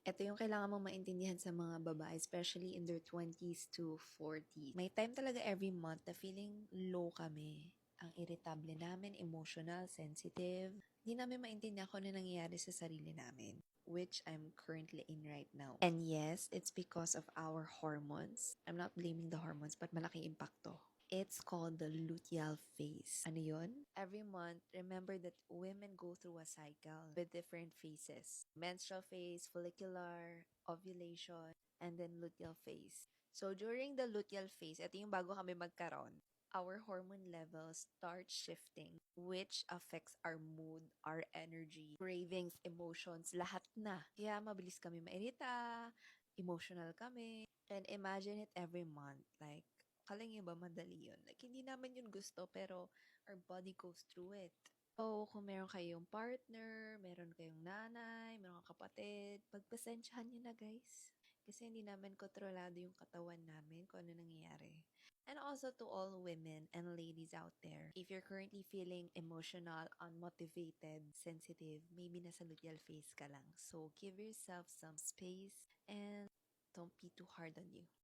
Ito yung kailangan mong maintindihan sa mga babae, especially in their 20s to 40s. May time talaga every month na feeling low kami. Ang irritable namin, emotional, sensitive. Hindi namin maintindihan kung ano nangyayari sa sarili namin, which I'm currently in right now. And yes, it's because of our hormones. I'm not blaming the hormones, but malaking impacto. It's called the luteal phase. Ano yun? Every month, remember that women go through a cycle with different phases. Menstrual phase, follicular, ovulation, and then luteal phase. So during the luteal phase, ito yung bago kami magkaroon, our hormone levels start shifting, which affects our mood, our energy, cravings, emotions, lahat na. Kaya mabilis kami mairita, emotional kami, and imagine it every month. Like, akala niyo ba madali yun? Like, hindi naman yun gusto, pero our body goes through it. So, kung meron kayong partner, meron kayong nanay, meron kang kapatid, pagpasensyahan nyo na guys. Kasi hindi namin kontrolado yung katawan namin kung ano nangyayari. And also to all women and ladies out there, if you're currently feeling emotional, unmotivated, sensitive, maybe nasa luteal phase ka lang. So, give yourself some space and don't be too hard on you.